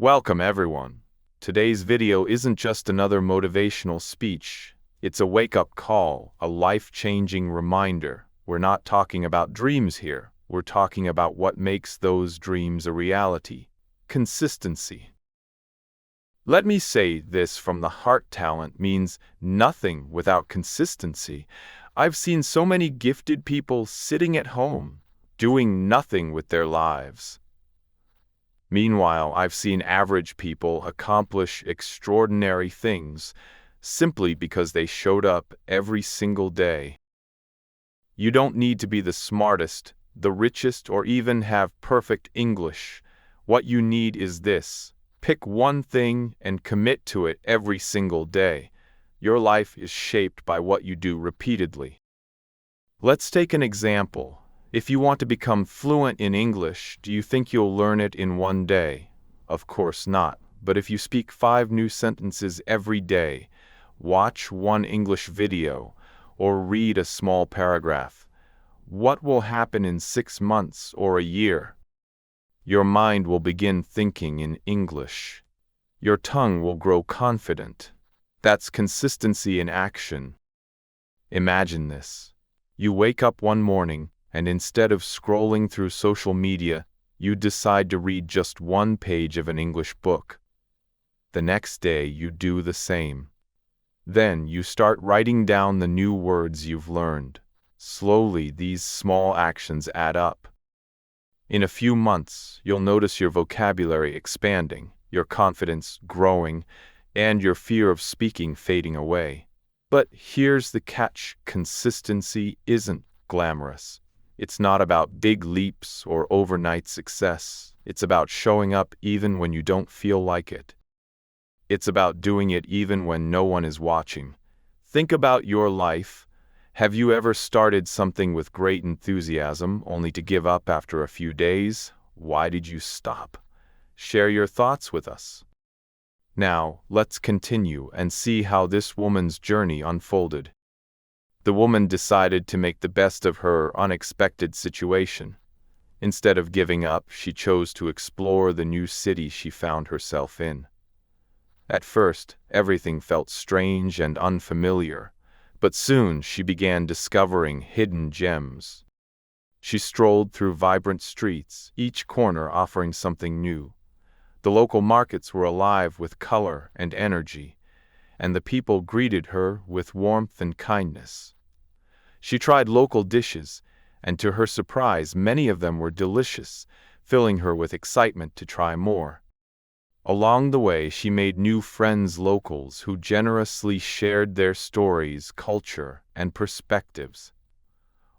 Welcome everyone. Today's video isn't just another motivational speech. It's a wake-up call, a life-changing reminder. We're not talking about dreams here. We're talking about what makes those dreams a reality. Consistency. Let me say this from the heart: talent means nothing without consistency. I've seen so many gifted people sitting at home, doing nothing with their lives. Meanwhile, I've seen average people accomplish extraordinary things simply because they showed up every single day. You don't need to be the smartest, the richest, or even have perfect English. What you need is this: pick one thing and commit to it every single day. Your life is shaped by what you do repeatedly. Let's take an example. If you want to become fluent in English, do you think you'll learn it in one day? Of course not. But if you speak 5 new sentences every day, watch one English video, or read a small paragraph, what will happen in 6 months or a year? Your mind will begin thinking in English. Your tongue will grow confident. That's consistency in action. Imagine this. You wake up one morning, and instead of scrolling through social media, you decide to read just one page of an English book. The next day, you do the same. Then you start writing down the new words you've learned. Slowly, these small actions add up. In a few months, you'll notice your vocabulary expanding, your confidence growing, and your fear of speaking fading away. But here's the catch: consistency isn't glamorous. It's not about big leaps or overnight success. It's about showing up even when you don't feel like it. It's about doing it even when no one is watching. Think about your life. Have you ever started something with great enthusiasm only to give up after a few days? Why did you stop? Share your thoughts with us. Now, let's continue and see how this woman's journey unfolded. The woman decided to make the best of her unexpected situation. Instead of giving up, she chose to explore the new city she found herself in. At first, everything felt strange and unfamiliar, but soon she began discovering hidden gems. She strolled through vibrant streets, each corner offering something new. The local markets were alive with color and energy, and the people greeted her with warmth and kindness. She tried local dishes, and to her surprise, many of them were delicious, filling her with excitement to try more. Along the way, she made new friends, locals who generously shared their stories, culture, and perspectives.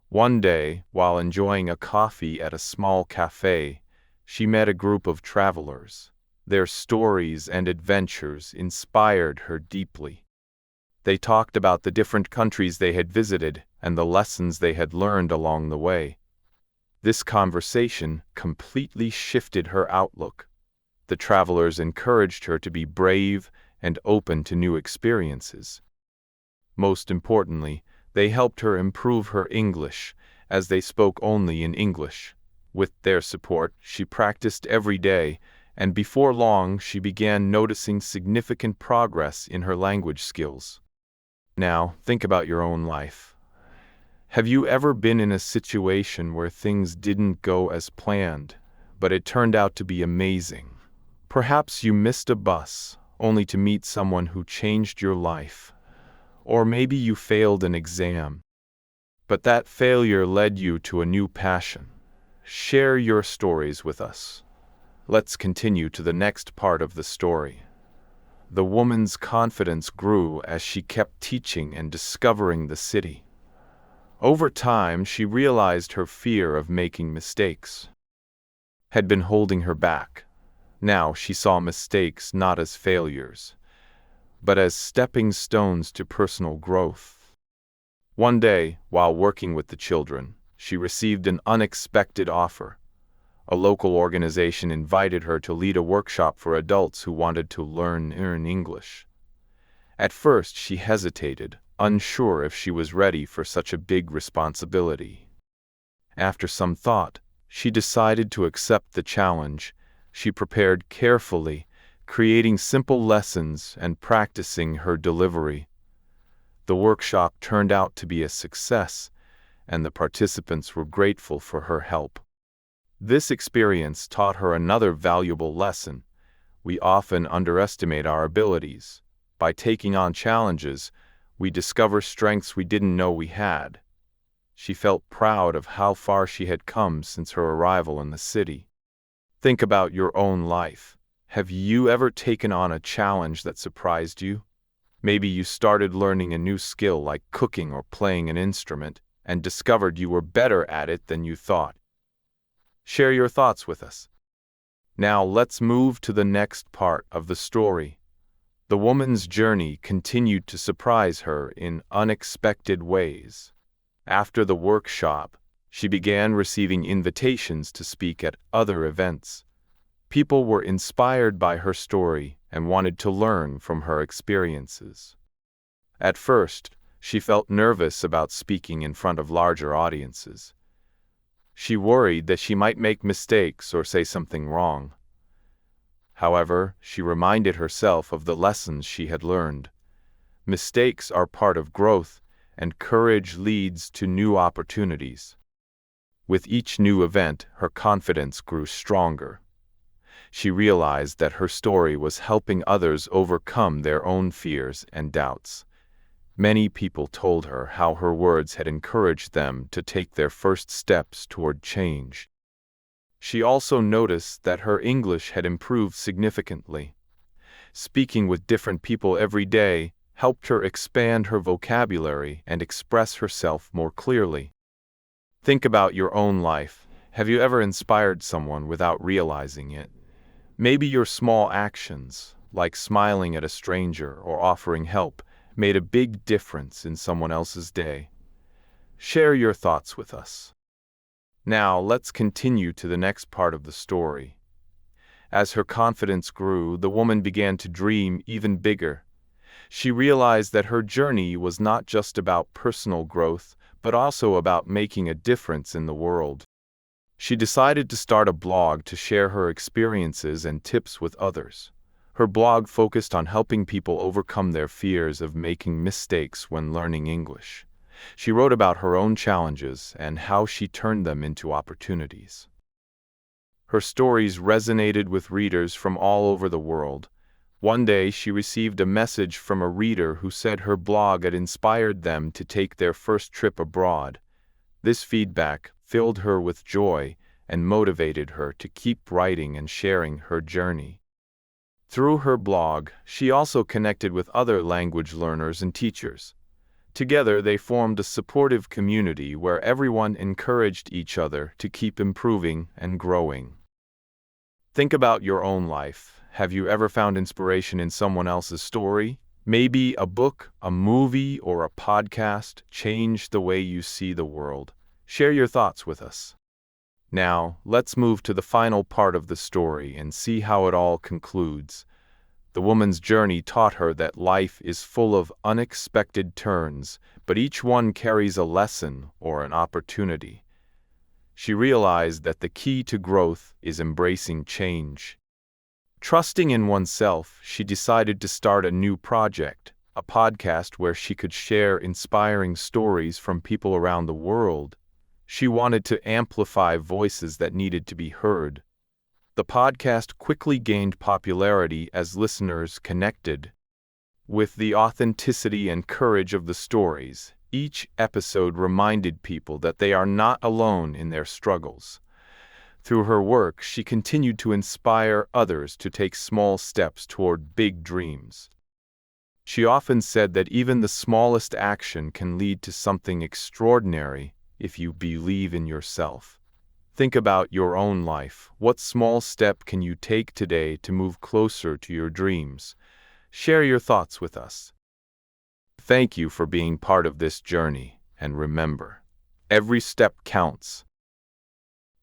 One day, while enjoying a coffee at a small cafe, she met a group of travelers. Their stories and adventures inspired her deeply. They talked about the different countries they had visited and the lessons they had learned along the way. This conversation completely shifted her outlook. The travelers encouraged her to be brave and open to new experiences. Most importantly, they helped her improve her English, as they spoke only in English. With their support, she practiced every day, and before long she began noticing significant progress in her language skills. Now, think about your own life. Have you ever been in a situation where things didn't go as planned, but it turned out to be amazing? Perhaps you missed a bus, only to meet someone who changed your life. Or maybe you failed an exam, but that failure led you to a new passion. Share your stories with us. Let's continue to the next part of the story. The woman's confidence grew as she kept teaching and discovering the city. Over time, she realized her fear of making mistakes had been holding her back. Now she saw mistakes not as failures, but as stepping stones to personal growth. One day, while working with the children, she received an unexpected offer. A local organization invited her to lead a workshop for adults who wanted to learn English. At first, she hesitated, unsure if she was ready for such a big responsibility. After some thought, she decided to accept the challenge. She prepared carefully, creating simple lessons and practicing her delivery. The workshop turned out to be a success, and the participants were grateful for her help. This experience taught her another valuable lesson. We often underestimate our abilities. By taking on challenges, we discover strengths we didn't know we had. She felt proud of how far she had come since her arrival in the city. Think about your own life. Have you ever taken on a challenge that surprised you? Maybe you started learning a new skill like cooking or playing an instrument and discovered you were better at it than you thought. Share your thoughts with us. Now let's move to the next part of the story. The woman's journey continued to surprise her in unexpected ways. After the workshop, she began receiving invitations to speak at other events. People were inspired by her story and wanted to learn from her experiences. At first, she felt nervous about speaking in front of larger audiences. She worried that she might make mistakes or say something wrong. However, she reminded herself of the lessons she had learned. Mistakes are part of growth, and courage leads to new opportunities. With each new event, her confidence grew stronger. She realized that her story was helping others overcome their own fears and doubts. Many people told her how her words had encouraged them to take their first steps toward change. She also noticed that her English had improved significantly. Speaking with different people every day helped her expand her vocabulary and express herself more clearly. Think about your own life. Have you ever inspired someone without realizing it? Maybe your small actions, like smiling at a stranger or offering help, made a big difference in someone else's day. Share your thoughts with us. Now, let's continue to the next part of the story. As her confidence grew, the woman began to dream even bigger. She realized that her journey was not just about personal growth, but also about making a difference in the world. She decided to start a blog to share her experiences and tips with others. Her blog focused on helping people overcome their fears of making mistakes when learning English. She wrote about her own challenges and how she turned them into opportunities. Her stories resonated with readers from all over the world. One day, she received a message from a reader who said her blog had inspired them to take their first trip abroad. This feedback filled her with joy and motivated her to keep writing and sharing her journey. Through her blog, she also connected with other language learners and teachers. Together, they formed a supportive community where everyone encouraged each other to keep improving and growing. Think about your own life. Have you ever found inspiration in someone else's story? Maybe a book, a movie, or a podcast changed the way you see the world. Share your thoughts with us. Now, let's move to the final part of the story and see how it all concludes. The woman's journey taught her that life is full of unexpected turns, but each one carries a lesson or an opportunity. She realized that the key to growth is embracing change. Trusting in oneself, she decided to start a new project, a podcast where she could share inspiring stories from people around the world. She wanted to amplify voices that needed to be heard. The podcast quickly gained popularity as listeners connected with the authenticity and courage of the stories. Each episode reminded people that they are not alone in their struggles. Through her work, she continued to inspire others to take small steps toward big dreams. She often said that even the smallest action can lead to something extraordinary if you believe in yourself. Think about your own life. What small step can you take today to move closer to your dreams? Share your thoughts with us. Thank you for being part of this journey, and remember, every step counts.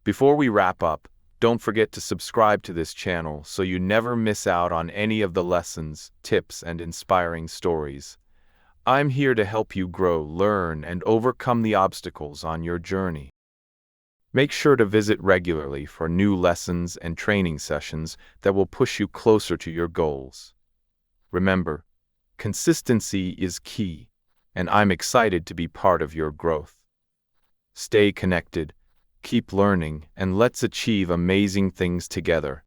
Before we wrap up, don't forget to subscribe to this channel so you never miss out on any of the lessons, tips, and inspiring stories. I'm here to help you grow, learn, and overcome the obstacles on your journey. Make sure to visit regularly for new lessons and training sessions that will push you closer to your goals. Remember, consistency is key, and I'm excited to be part of your growth. Stay connected, keep learning, and let's achieve amazing things together.